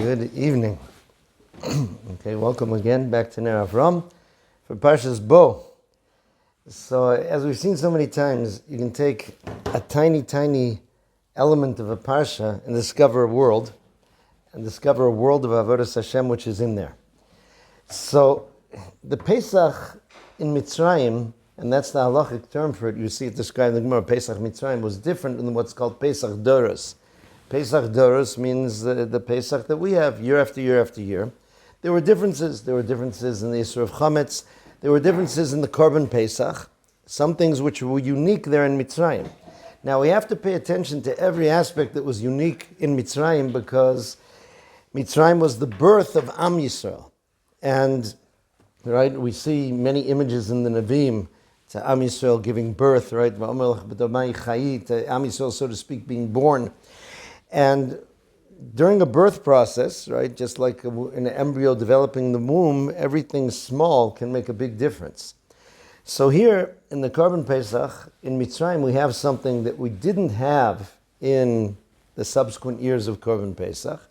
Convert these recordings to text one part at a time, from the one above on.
Good evening. Okay, welcome again back to Ner Avram for Parshas Bo. So, as we've seen so many times, you can take a tiny element of a Parsha and discover a world of Avodas Hashem which is in there. So, the Pesach in Mitzrayim, and that's the halachic term for it, you see it described in the Gemara, Pesach Mitzrayim, was different than what's called Pesach Doros. Pesach Doros means the Pesach that we have year after year after year. There were differences. There were differences in the Isur of Chametz. There were differences in the Korban Pesach. Some things which were unique there in Mitzrayim. Now we have to pay attention to every aspect that was unique in Mitzrayim because Mitzrayim was the birth of Am Yisrael. And right, we see many images in the Nevi'im to Am Yisrael giving birth, right? To Am Yisrael, so to speak, being born. And during a birth process, right, just like an embryo developing the womb, everything small can make a big difference. So here in the Korban Pesach, in Mitzrayim, we have something that we didn't have in the subsequent years of Korban Pesach,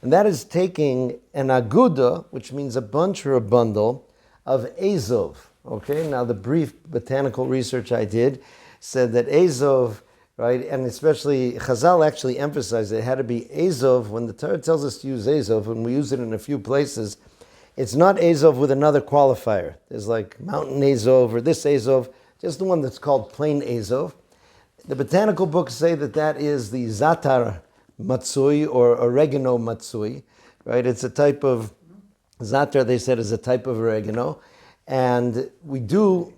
and that is taking an aguda, which means a bunch or a bundle, of Ezov. Okay, now the brief botanical research I did said that Ezov, right, and especially Chazal actually emphasized it had to be Ezov. When the Torah tells us to use Ezov, and we use it in a few places, it's not Ezov with another qualifier. There's like mountain Ezov or this Ezov, just the one that's called plain Ezov. The botanical books say that that is the Zatar Matsui or Oregano Matsui, right? It's a type of Zatar, they said, is a type of oregano. And we do,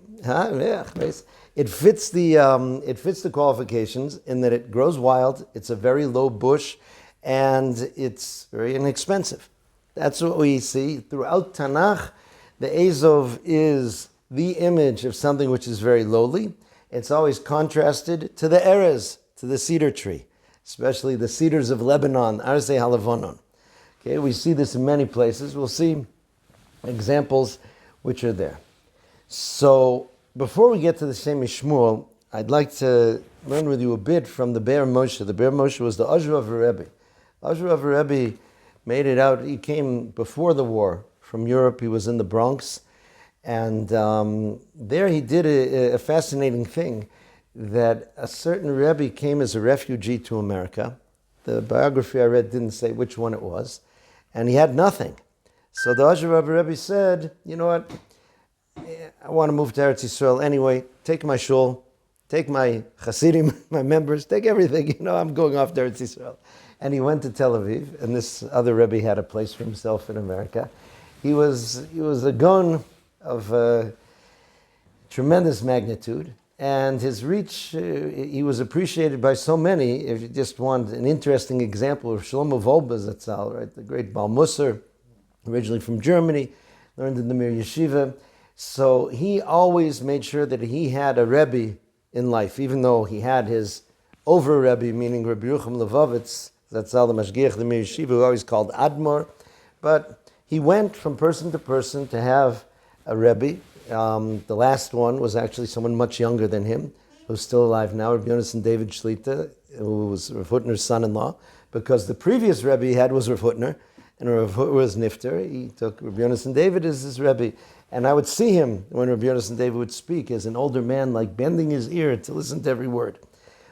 it fits the qualifications in that it grows wild, it's a very low bush, and it's very inexpensive. That's what we see throughout Tanakh. The Ezov is the image of something which is very lowly. It's always contrasted to the Erez, to the cedar tree, especially the cedars of Lebanon, Arzei Halavonon. Okay, we see this in many places. We'll see examples which are there. So, before we get to the Shem Mishmuel, I'd like to learn with you a bit from the Be'er Moshe. The Be'er Moshe was the Ezov Rebbe. Ezov Rebbe made it out. He came before the war from Europe. He was in the Bronx. And there he did a fascinating thing, that a certain Rebbe came as a refugee to America. The biography I read didn't say which one it was. And he had nothing. So the Ezov Rebbe said, you know what? I want to move to Eretz Yisrael anyway. Take my shul, take my Hasidim, my members, take everything. I'm going off to Eretz Yisrael. And he went to Tel Aviv, and this other Rebbe had a place for himself in America. He was a gon of tremendous magnitude, and his reach, he was appreciated by so many. If you just want an interesting example of Shlomo Wolbe Zatzal, right, the great Baal Musar, originally from Germany, learned in the Mir Yeshiva. So he always made sure that he had a Rebbe in life, even though he had his over Rebbe, meaning Rabbi Yerucham Levovitz, that's all the Mashgiach, the Mir Yeshiva, who always called Admor. But he went from person to person to have a Rebbe. The last one was actually someone much younger than him, who's still alive now, Rabbi Yonason David Shlita, who was Rav Hutner's son-in-law, because the previous Rebbe he had was Rav Hutner, and Rav Hutner was Nifter. He took Rabbi Yonason David as his Rebbe. And I would see him when Rabbi Yonason David would speak as an older man, like bending his ear to listen to every word.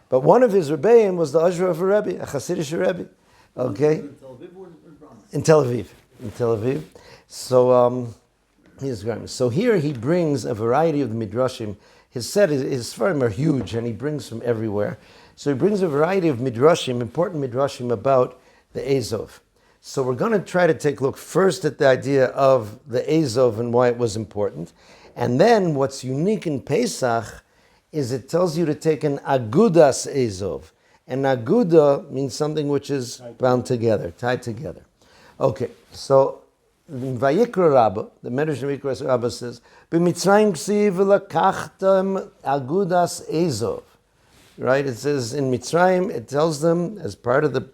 But one of his Rebbeim was the Ezov Rebbe, a Hasidic Rebbe. Okay? In Tel Aviv or in Tel Aviv? In Tel Aviv. So, so here he brings a variety of the Midrashim. His Sfarim are huge, and he brings from everywhere. So he brings a variety of Midrashim, important Midrashim about the Ezov. So we're going to try to take a look first at the idea of the Ezov and why it was important. And then what's unique in Pesach is it tells you to take an agudas Ezov. And aguda means something which is bound together, tied together. Okay, so in Vayikra Rabbah, the Medrash in Vayikra Rabbah says, B'mitzrayim ksiv lakachtam agudas Ezov. Right, it says in Mitzrayim, it tells them as part of the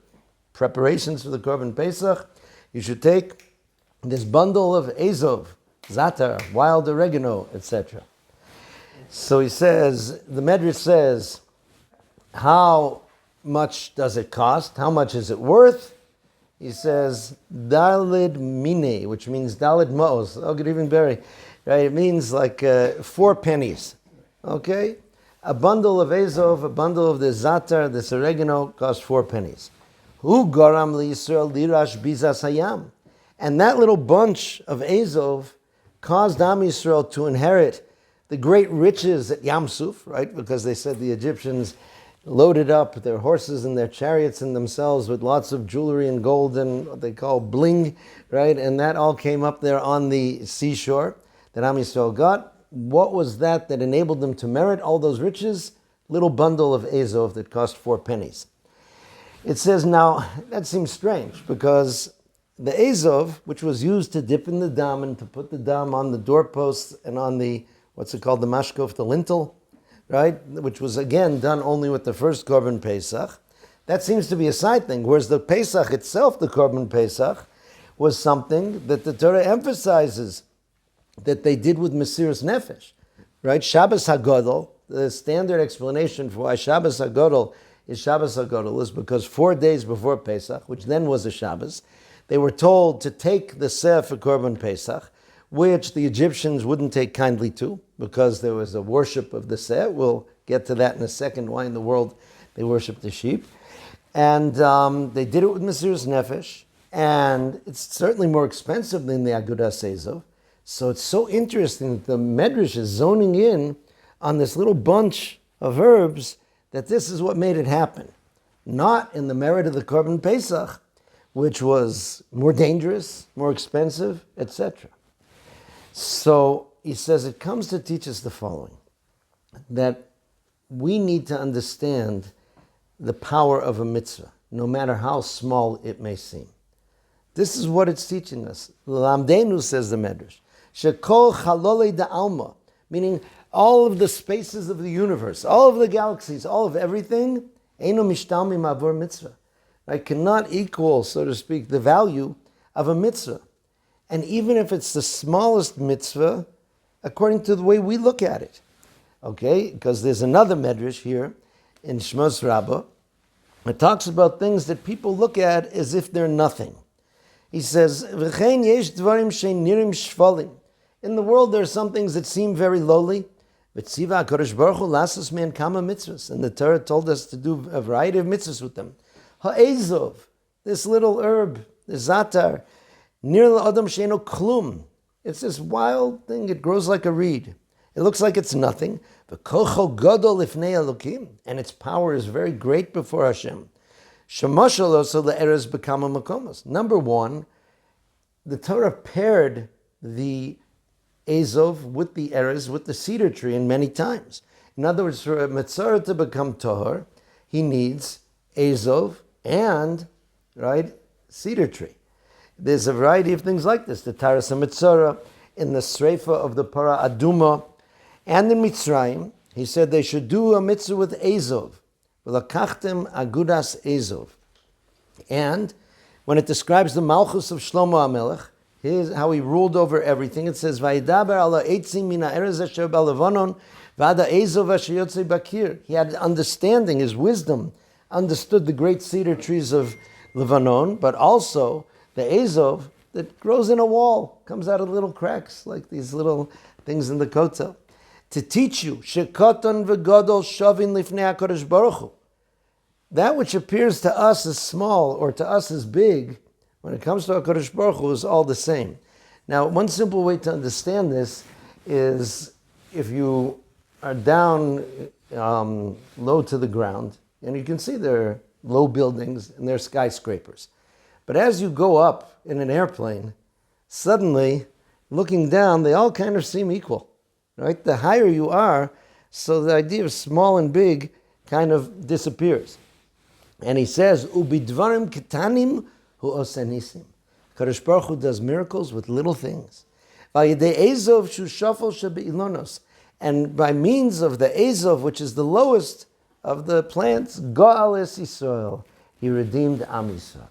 preparations for the Korban Pesach, you should take this bundle of Ezov, Zatar, wild oregano, etc. So he says, the Medrash says, how much does it cost? How much is it worth? He says, Dalid Mine, which means Dalid Mos. Oh, good evening, Barry. Right, it means like 4 pennies. Okay? A bundle of Ezov, a bundle of the Zatar, this oregano, cost 4 pennies. Hu Garam Yisrael Lirash Bizas Hayam. And that little bunch of Ezov caused Am Yisrael to inherit the great riches at Yam Suf, right? Because they said the Egyptians loaded up their horses and their chariots and themselves with lots of jewelry and gold and what they call bling, right? And that all came up there on the seashore that Am Yisrael got. What was that enabled them to merit all those riches? Little bundle of Ezov that cost 4 pennies. It says now, that seems strange because the Ezov, which was used to dip in the dam and to put the dam on the doorposts and on the, what's it called, the mashkof, the lintel, right? Which was again done only with the first Korban Pesach. That seems to be a side thing, whereas the Pesach itself, the Korban Pesach, was something that the Torah emphasizes that they did with Mesiras Nefesh, right? Shabbos HaGodol, the standard explanation for why Shabbos HaGodol is Shabbos HaGodol is because 4 days before Pesach, which then was a Shabbos, they were told to take the seh for Korban Pesach, which the Egyptians wouldn't take kindly to because there was a worship of the seh. We'll get to that in a second, why in the world they worship the sheep. And they did it with Mesiras Nefesh, and it's certainly more expensive than the Avodas Ezov. So it's so interesting that the Medrash is zoning in on this little bunch of herbs that this is what made it happen. Not in the merit of the Korban Pesach, which was more dangerous, more expensive, etc. So he says it comes to teach us the following, that we need to understand the power of a mitzvah, no matter how small it may seem. This is what it's teaching us. Lamdenu, says the Medrash, shekol chalolei da'alma, meaning all of the spaces of the universe, all of the galaxies, all of everything, eino mishtalmi mavur mitzvah. I cannot equal, so to speak, the value of a mitzvah. And even if it's the smallest mitzvah, according to the way we look at it. Okay? Because there's another medrash here in Shmos Rabbah. It talks about things that people look at as if they're nothing. He says, V'chein yesh dvarim she'nirim shvalim. In the world there are some things that seem very lowly. V'tziva HaKadosh Baruch Hu lasas man kama mitzvahs. And the Torah told us to do a variety of mitzvahs with them. Ha'ezov, this little herb, the zatar, nir la'adam she'eno klum. It's this wild thing, it grows like a reed. It looks like it's nothing. V'kocho gadol lifnei Elokim, and its power is very great before Hashem. Shemashal also le'erez bekama makomos. Number one, the Torah paired the Ezov with the erez, with the cedar tree, in many times. In other words, for a metzora to become tahor, he needs Ezov and, right, cedar tree. There's a variety of things like this. The Taras HaMetzora, in the Sreifa of the Para Aduma, and in Mitzrayim, he said they should do a mitzvah with Ezov. V'lakachtem agudas Ezov. And when it describes the Malchus of Shlomo HaMelech, here's how he ruled over everything. It says, Vayidaber ala eitzim mina erez asher ba'levanon v'ada Ezov asher yotzei bakir. He had understanding, his wisdom, understood the great cedar trees of Lebanon, but also the Ezov that grows in a wall, comes out of little cracks, like these little things in the kotel. To teach you, shekoton v'godol shavin lifnei HaKadosh Baruch Hu. That which appears to us as small or to us as big, when it comes to HaKadosh Baruch Hu, is all the same. Now, one simple way to understand this is if you are down low to the ground, and you can see there are low buildings and there are skyscrapers. But as you go up in an airplane, suddenly, looking down, they all kind of seem equal, right? The higher you are, so the idea of small and big kind of disappears. And he says, Ubidvarim ketanim hu osenisim. Kadosh Baruch Hu does miracles with little things. Vayidei Ezov shu shafal shebe'ilonos. And by means of the Ezov, which is the lowest of the plants, Go'al es Yisrael, he redeemed Am Yisrael.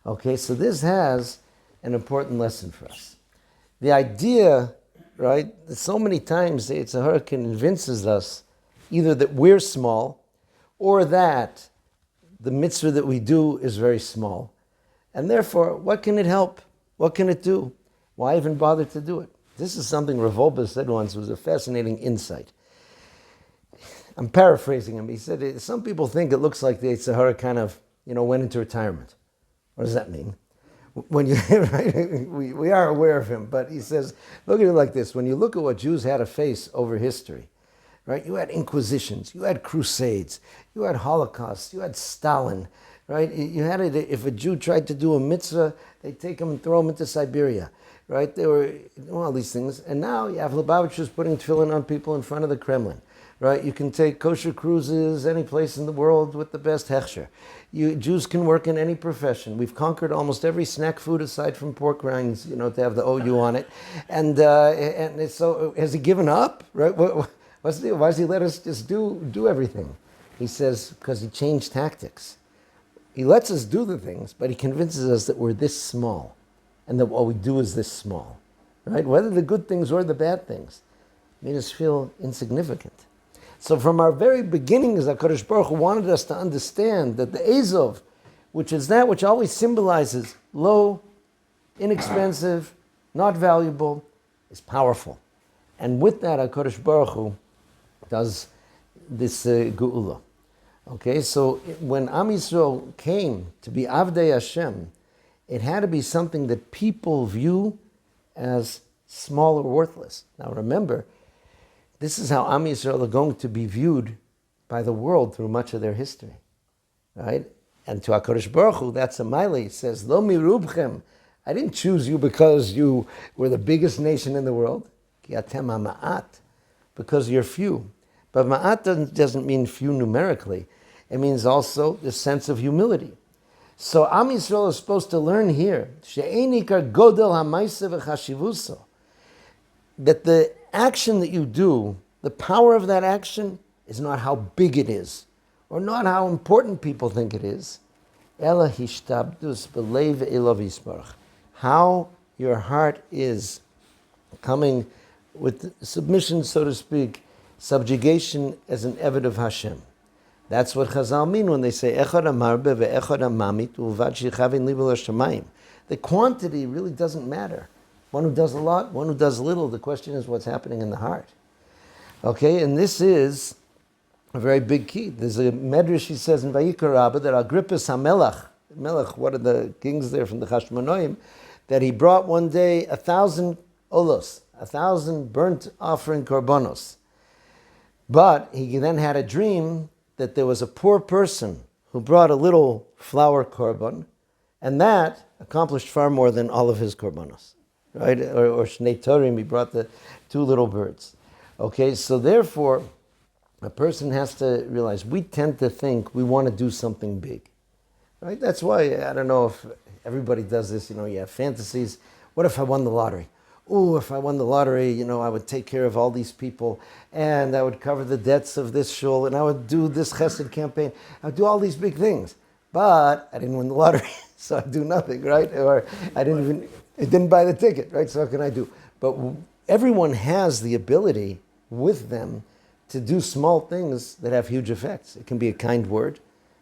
Okay, so this has an important lesson for us. The idea, right, so many times the Yetzer Hara convinces us either that we're small or that the mitzvah that we do is very small. And therefore, what can it help? What can it do? Why even bother to do it? This is something Rav Wolbe said once, was a fascinating insight. I'm paraphrasing him. He said, some people think it looks like the Yetzer Hara kind of, went into retirement. What does that mean? When you, right, we are aware of him, but he says, look at it like this. When you look at what Jews had to face over history, right? You had inquisitions, you had crusades, you had Holocaust, you had Stalin, right? You had it, if a Jew tried to do a mitzvah, they'd take him and throw him into Siberia, right? They were all these things. And now you have Lubavitchers putting tefillin on people in front of the Kremlin, right? You can take kosher cruises any place in the world with the best hechsher. Jews can work in any profession. We've conquered almost every snack food aside from pork rinds, to have the OU on it. And so has he given up, right? What's the deal? Why does he let us just do everything? He says, because he changed tactics. He lets us do the things, but he convinces us that we're this small and that what we do is this small, right? Whether the good things or the bad things made us feel insignificant. So from our very beginnings, HaKadosh Baruch Hu wanted us to understand that the Ezov, which is that which always symbolizes low, inexpensive, not valuable, is powerful. And with that, HaKadosh Baruch Hu does this Geula. Okay, so when Am Yisrael came to be Avdei Hashem, it had to be something that people view as small or worthless. Now remember, this is how Am Yisrael are going to be viewed by the world through much of their history, right? And to HaKadosh Baruch Hu, that's a mile. It says, Lo mirubchem, I didn't choose you because you were the biggest nation in the world. Ki atem ha'ma'at, because you're few. But ma'at doesn't mean few numerically. It means also the sense of humility. So Am Yisrael is supposed to learn here, she'enikar godel ha'maisa v'chashivuso, that the action that you do, the power of that action is not how big it is, or not how important people think it is. Ela hishtabdus b'leiv elov yisbarach. How your heart is coming with submission, so to speak, subjugation as an eved of Hashem. That's what Chazal mean when they say echad amarbe ve'echad amamit uvad shichavin libel hashamayim. The quantity really doesn't matter. One who does a lot, one who does little. The question is what's happening in the heart. Okay, and this is a very big key. There's a medrash, he says in Vayikra Rabbah, that Agrippus HaMelech, one of the kings there from the Chashmonoim, that he brought one day 1,000 olos, 1,000 burnt offering korbanos. But he then had a dream that there was a poor person who brought a little flour korban, and that accomplished far more than all of his korbanos. Right? Or Shnei Torim, he brought the 2 little birds. Okay, so therefore, a person has to realize we tend to think we want to do something big. Right? That's why, I don't know if everybody does this, you have fantasies. What if I won the lottery? Oh, if I won the lottery, I would take care of all these people, and I would cover the debts of this shul, and I would do this chesed campaign. I would do all these big things. But I didn't win the lottery, so I do nothing, right? Or I didn't buy the ticket, right? So what can I do? But everyone has the ability with them to do small things that have huge effects. It can be a kind word,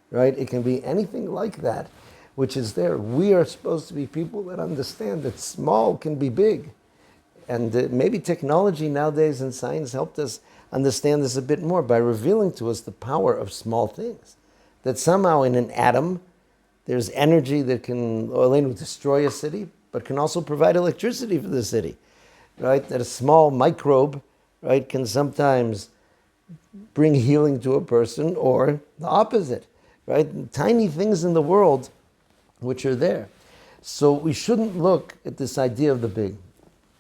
right? It can be anything like that, which is there. We are supposed to be people that understand that small can be big. And maybe technology nowadays and science helped us understand this a bit more by revealing to us the power of small things. That somehow in an atom, there's energy that can destroy a city, but can also provide electricity for the city, right? That a small microbe, right, can sometimes bring healing to a person, or the opposite, right? Tiny things in the world which are there. So we shouldn't look at this idea of the big.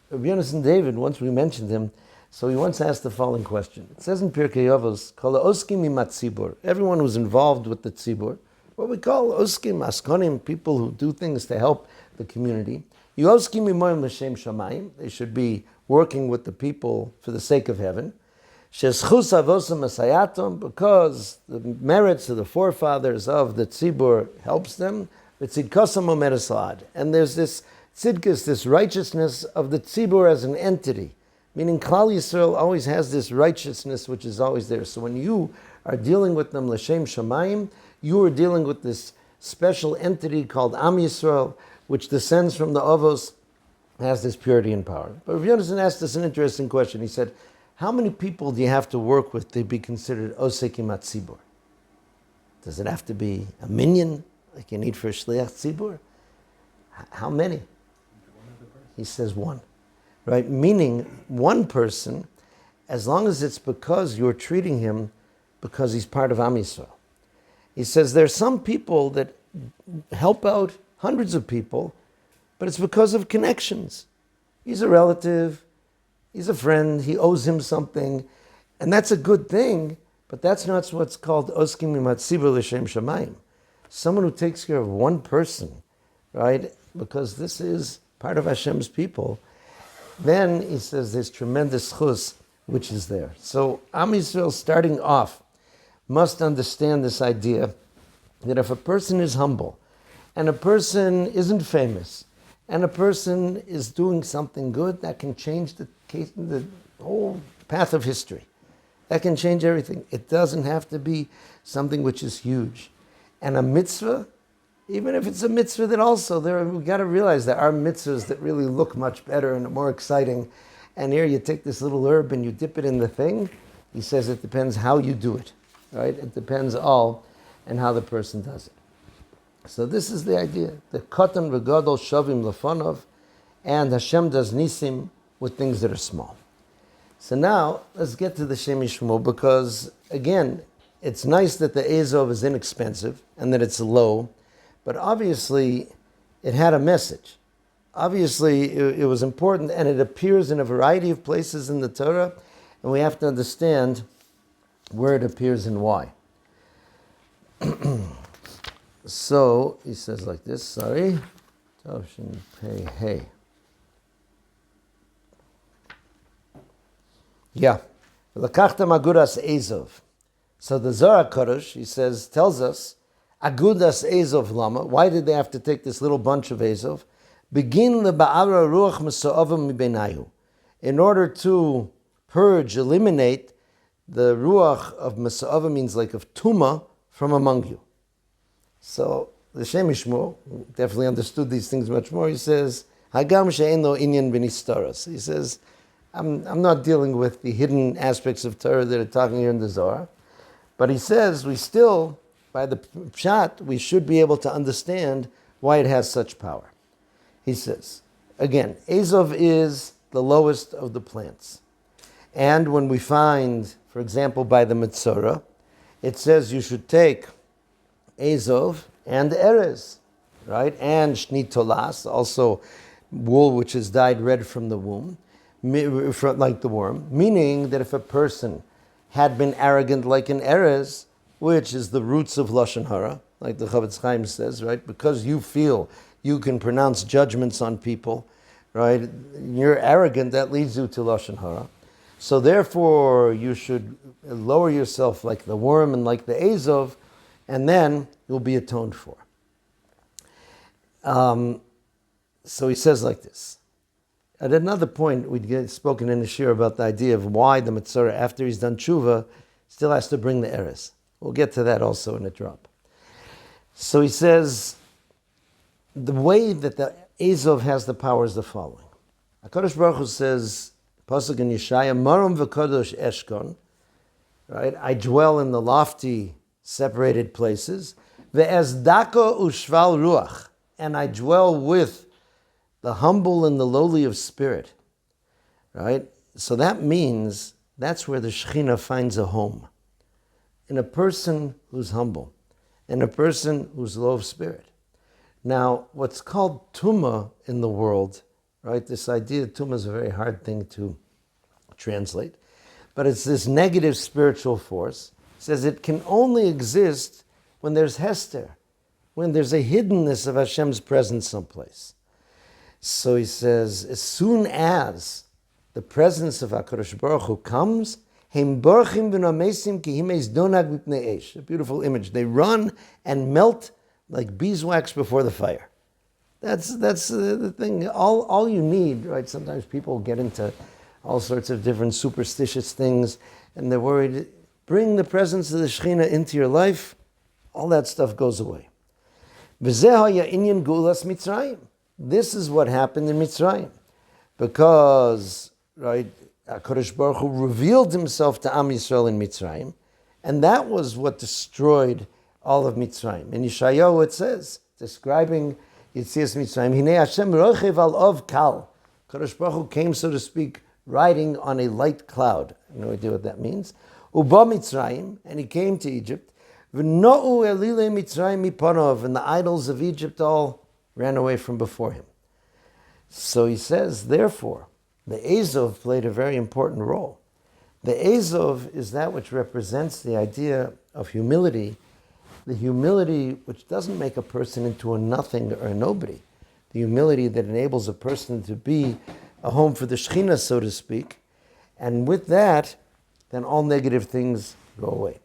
Rabbi Yonasan David, once we mentioned him, so he once asked the following question. It says in Pirkei Avos, Kol ha'oskim imat tzibur, everyone who's involved with the tzibur, what we call oskim, askonim, people who do things to help the community. Yoskim imoim l'shem shamayim, they should be working with the people for the sake of heaven. Sheschus avosam asayatom, because the merits of the forefathers of the tzibur helps them. V'tzidkosam omer esad, and there's this tzidkus, this righteousness of the tzibur as an entity. Meaning Klal Yisrael always has this righteousness which is always there. So when you are dealing with them l'shem shamayim, you are dealing with this special entity called Am Yisrael, which descends from the Avos, has this purity and power. But Rav Yonasan asked us an interesting question. He said, how many people do you have to work with to be considered Osekim HaTzibur? Does it have to be a minion, like you need for a Shliach Tzibur? How many? He says one. Right? Meaning, one person, as long as it's because you're treating him because he's part of Am Yisrael. He says there's some people that help out hundreds of people, but it's because of connections. He's a relative, he's a friend, he owes him something, and that's a good thing, but that's not what's called Oskim Mimatzibur L'Shem Shamayim. Someone who takes care of one person, right, because this is part of Hashem's people, then he says there's tremendous chus which is there. So Am Yisrael, starting off, must understand this idea that if a person is humble, and a person isn't famous, and a person is doing something good, that can change the whole path of history. That can change everything. It doesn't have to be something which is huge. And a mitzvah, even if it's a mitzvah that also, we've got to realize that our mitzvahs that really look much better and more exciting, and here you take this little herb and you dip it in the thing, he says it depends how you do it, right? It depends all on how the person does it. So this is the idea. The katan v'gadol shavim lefanov, and Hashem does nisim with things that are small. So now, let's get to the Shem Mishmuel, because again, it's nice that the Ezov is inexpensive and that it's low, but obviously it had a message. Obviously it was important, and it appears in a variety of places in the Torah, and we have to understand where it appears and why. So, he says like this, sorry. Toshin Pei Hey. Yeah. L'kachtam agudas Ezov. So the Zohar Kodesh, he says, tells us, agudas Ezov lama. Why did they have to take this little bunch of Ezov? Begin leba'ara ruach meso'avam mibenayu. In order to purge, eliminate the ruach of meso'avam, means like of tuma, from among you. So the Shem Mishmuel definitely understood these things much more. He says, Hagam she'en lo inyan b'nistaras. He says, I'm not dealing with the hidden aspects of Torah that are talking here in the Zohar, but he says we still, by the pshat, we should be able to understand why it has such power. He says, again, Ezov is the lowest of the plants. And when we find, for example, by the Metzora, it says you should take Ezov and Erez, right? And Shnitolas, also wool which is dyed red from the womb, like the worm, meaning that if a person had been arrogant like an Erez, which is the roots of Lashon Hara, like the Chavetz Chaim says, right? Because you feel you can pronounce judgments on people, right? You're arrogant, that leads you to Lashon Hara. So therefore, you should lower yourself like the worm and like the Ezov, and then you'll be atoned for. So he says like this. At another point, we'd spoken in the shir about the idea of why the Metzora, after he's done tshuva, still has to bring the Eres. We'll get to that also in a drop. So he says, the way that the Ezov has the power is the following. HaKadosh Baruch Hu says, Pasuk in Yeshaya, Marom v'kadosh eshkon, right? I dwell in the lofty, separated places. Ve'ezdako ushval ruach, and I dwell with the humble and the lowly of spirit, right? So that means that's where the Shekhinah finds a home. In a person who's humble, in a person who's low of spirit. Now, what's called Tumah in the world, right? This idea of Tumah is a very hard thing to translate, but it's this negative spiritual force. It says it can only exist when there's Hester, when there's a hiddenness of Hashem's presence someplace. So he says, as soon as the presence of HaKadosh Baruch Hu comes, a beautiful image. They run and melt like beeswax before the fire. That's the thing. All you need, right? Sometimes people get into all sorts of different superstitious things, and they're worried. Bring the presence of the Shekhinah into your life, all that stuff goes away. V'zeh haya inyan gulas Mitzrayim. This is what happened in Mitzrayim. Because, right, HaKadosh Baruch Hu revealed himself to Am Yisrael in Mitzrayim, and that was what destroyed all of Mitzrayim. In Yeshayahu it says, describing Yetzias Mitzrayim, Hinei Hashem rochev al ov kal. HaKadosh Baruch Hu came, so to speak, riding on a light cloud. I have no idea what that means. Uba Mitzrayim, and he came to Egypt. V'no'u elile Mitzrayim miponov, and the idols of Egypt all ran away from before him. So he says, therefore, the Ezov played a very important role. The Ezov is that which represents the idea of humility, the humility which doesn't make a person into a nothing or a nobody, the humility that enables a person to be a home for the Shekhinah, so to speak, and with that, then all negative things go away.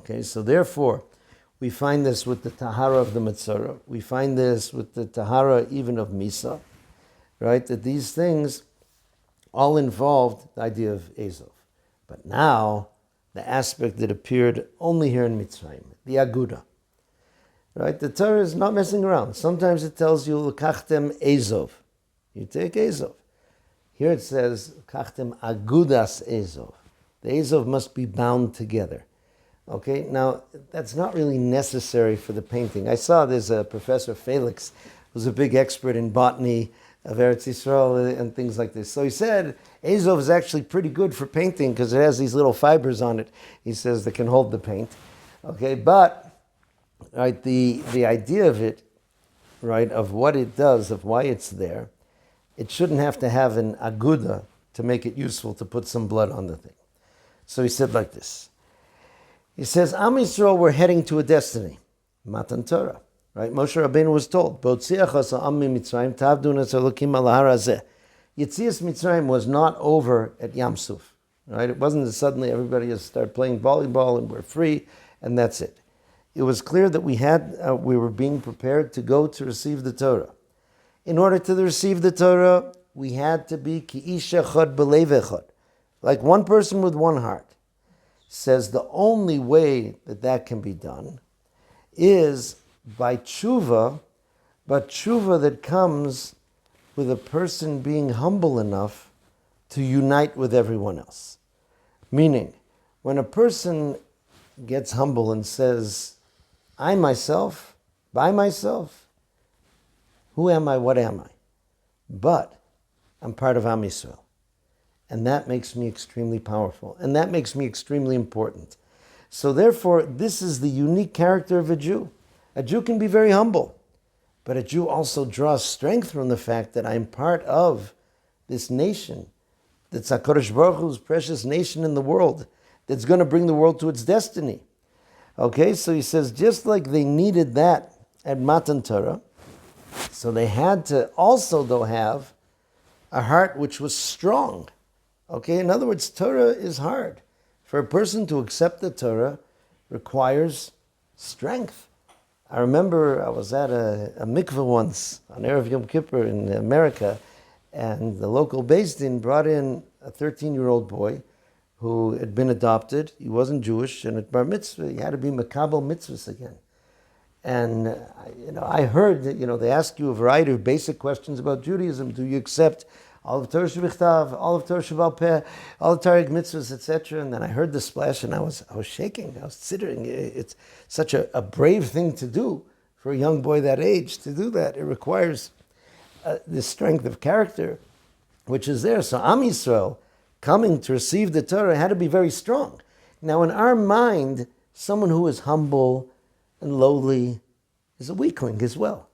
Okay, so therefore, we find this with the Tahara of the Metzora, we find this with the Tahara even of Misa, right, that these things all involved the idea of Ezov. But now, the aspect that appeared only here in Mitzrayim, the Aguda. Right? The Torah is not messing around. Sometimes it tells you, L'kachtem Ezov. You take Ezov. Here it says, L'kachtem Agudas Ezov. The Ezov must be bound together. Okay, now, that's not really necessary for the painting. I saw there's a Professor Felix, who's a big expert in botany of Eretz Yisrael and things like this. So he said, Ezov is actually pretty good for painting because it has these little fibers on it, he says, that can hold the paint. Okay, but, right, the idea of it, right, of what it does, of why it's there, it shouldn't have to have an aguda to make it useful to put some blood on the thing. So he said like this. He says, Am Yisrael were heading to a destiny, Matan Torah. Right? Moshe Rabbeinu was told, Yetzias Mitzrayim was not over at Yam Suf. Right? It wasn't that suddenly everybody just started playing volleyball and we're free and that's it. It was clear that we were being prepared to go to receive the Torah. In order to receive the Torah, we had to be ki'ish echad b'lev echad, like one person with one heart. Says the only way that can be done is by tshuva, but tshuva that comes with a person being humble enough to unite with everyone else. Meaning, when a person gets humble and says, I myself, by myself, who am I, what am I? But I'm part of Am Yisrael. And that makes me extremely powerful. And that makes me extremely important. So therefore, this is the unique character of a Jew. A Jew can be very humble, but a Jew also draws strength from the fact that I'm part of this nation, that's HaKadosh Baruch Hu's precious nation in the world, that's going to bring the world to its destiny. Okay, so he says, just like they needed that at Matan Torah, so they had to also, though, have a heart which was strong. Okay, in other words, Torah is hard. For a person to accept the Torah requires strength. I remember I was at a mikveh once on Erev Yom Kippur in America, and the local Beis Din brought in a 13-year-old boy who had been adopted. He wasn't Jewish, and at Bar Mitzvah, he had to be Makabel Mitzvahs again. And I heard that they ask you a variety of basic questions about Judaism. Do you accept all of Torah Shebichtav, all of Torah Shebal Peh, all of Tariq Mitzvahs, etc.? And then I heard the splash, and I was shaking. I was considering it's such a brave thing to do for a young boy that age to do that. It requires this strength of character, which is there. So Am Yisrael, coming to receive the Torah, had to be very strong. Now, in our mind, someone who is humble and lowly is a weakling as well.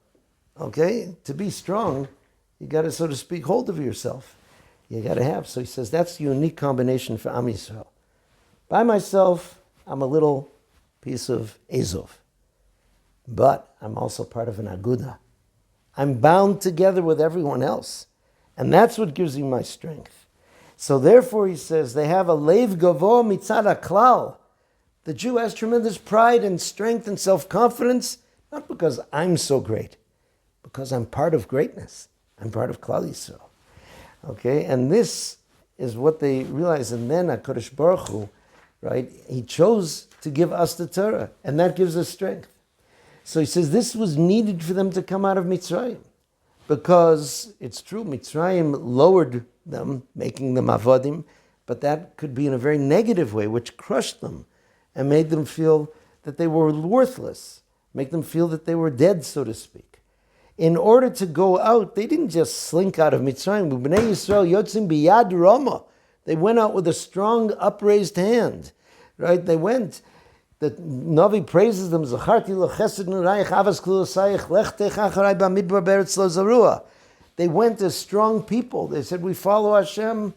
Okay? To be strong, you got to, so to speak, hold of yourself. You got to have. So he says that's the unique combination for Am Yisrael. By myself, I'm a little piece of Ezov. But I'm also part of an Aguda. I'm bound together with everyone else. And that's what gives me my strength. So therefore, he says, they have a Lev Gavo Mitzad HaKlal. The Jew has tremendous pride and strength and self-confidence, not because I'm so great, because I'm part of greatness. I'm part of Klal Yisrael. Okay, and this is what they realize. And then HaKadosh Baruch Hu, right, he chose to give us the Torah, and that gives us strength. So he says this was needed for them to come out of Mitzrayim. Because it's true, Mitzrayim lowered them, making them avodim, but that could be in a very negative way, which crushed them and made them feel that they were worthless, make them feel that they were dead, so to speak. In order to go out, they didn't just slink out of Mitzrayim. B'nai Yisrael yotzim biyad rama. They went out with a strong upraised hand, right? They went. The Navi praises them. Zacharti lo chesed nurayich avas klulosayich lech tech acharei b'midbar beretz lo zarua. They went as strong people. They said, we follow Hashem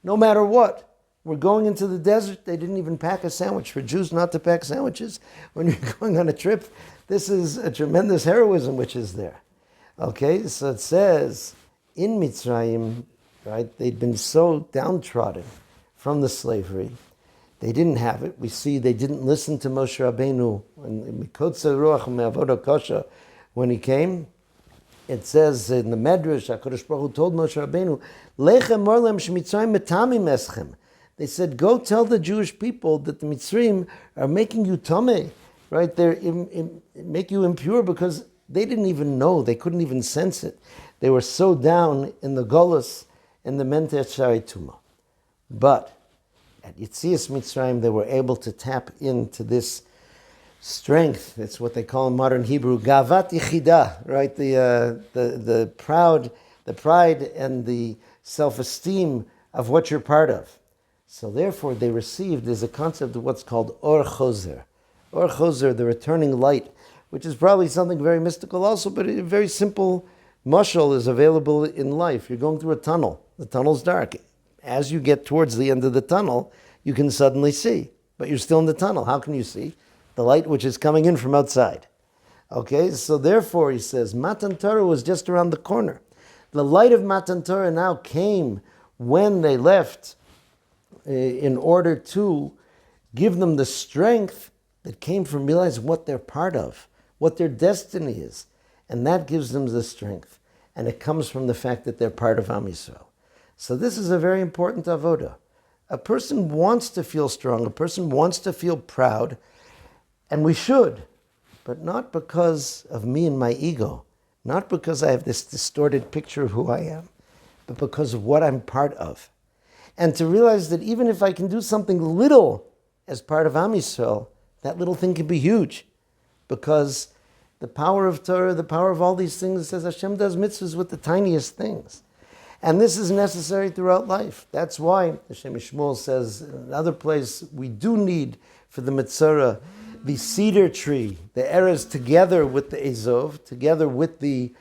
no matter what. We're going into the desert. They didn't even pack a sandwich. For Jews not to pack sandwiches when you're going on a trip, this is a tremendous heroism which is there. Okay, so it says, in Mitzrayim, right, they'd been so downtrodden from the slavery. They didn't have it. We see they didn't listen to Moshe Rabbeinu when he came. It says in the Medrash, HaKadosh Baruch Hu told Moshe Rabbeinu, Lechem morlem shemitzrayim metamim eschem. They said, go tell the Jewish people that the Mitzrayim are making you tameh, right? They're make you impure because they didn't even know. They couldn't even sense it. They were so down in the Golus and the Mentet Shari Tuma. But at Yetzias Mitzrayim, they were able to tap into this strength. It's what they call in modern Hebrew, Gavat Yichida, right? The pride and the self-esteem of what you're part of. So therefore, they received as a concept of what's called Or Chozer. Or Chozer, the returning light, which is probably something very mystical also, but a very simple mashal is available in life. You're going through a tunnel. The tunnel's dark. As you get towards the end of the tunnel, you can suddenly see, but you're still in the tunnel. How can you see? The light which is coming in from outside. Okay, so therefore he says, Matan Torah was just around the corner. The light of Matan Torah now came when they left in order to give them the strength that came from realizing what they're part of, what their destiny is. And that gives them the strength. And it comes from the fact that they're part of Am Yisrael. So this is a very important avoda. A person wants to feel strong. A person wants to feel proud. And we should. But not because of me and my ego. Not because I have this distorted picture of who I am. But because of what I'm part of. And to realize that even if I can do something little as part of Am Yisrael, that little thing can be huge. Because the power of Torah, the power of all these things, says Hashem does mitzvahs with the tiniest things. And this is necessary throughout life. That's why Shem Mishmuel says in another place, we do need for the Mitzvah, the cedar tree, the eres together with the Ezov, together with the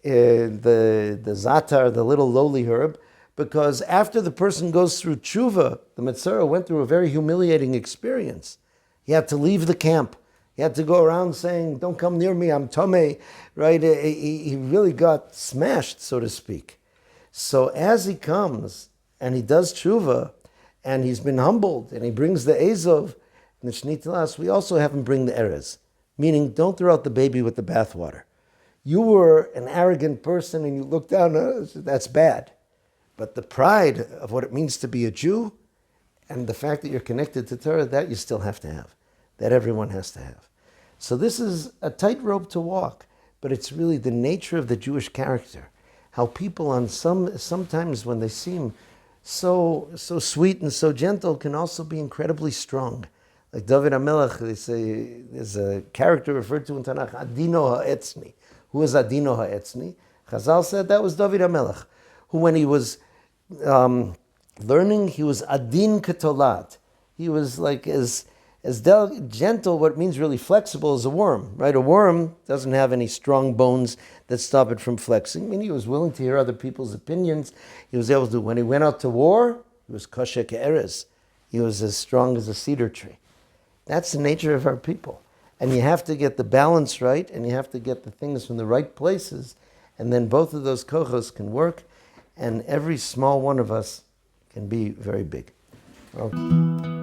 zatar, the little lowly herb, because after the person goes through tshuva, the Mitzvah went through a very humiliating experience. He had to leave the camp. He had to go around saying, don't come near me, I'm Tomei, right? He really got smashed, so to speak. So as he comes and he does tshuva and he's been humbled and he brings the Ezov and the Shnei Tilas, we also have him bring the Erez. Meaning, don't throw out the baby with the bathwater. You were an arrogant person and you look down, that's bad. But the pride of what it means to be a Jew and the fact that you're connected to Torah, that you still have to have. That everyone has to have. So this is a tightrope to walk, but it's really the nature of the Jewish character. How people on sometimes when they seem so sweet and so gentle can also be incredibly strong. Like David HaMelech, they say, there's a character referred to in Tanakh, Adino HaEtzni. Who is Adino HaEtzni? Chazal said that was David HaMelech, who when he was learning, he was Adin Ketolat. He was like as gentle, what it means really flexible, as a worm, right? A worm doesn't have any strong bones that stop it from flexing. I mean, he was willing to hear other people's opinions. He was able to, when he went out to war, he was kosher ke'erez. He was as strong as a cedar tree. That's the nature of our people. And you have to get the balance right, and you have to get the things from the right places, and then both of those kochos can work, and every small one of us can be very big. Okay.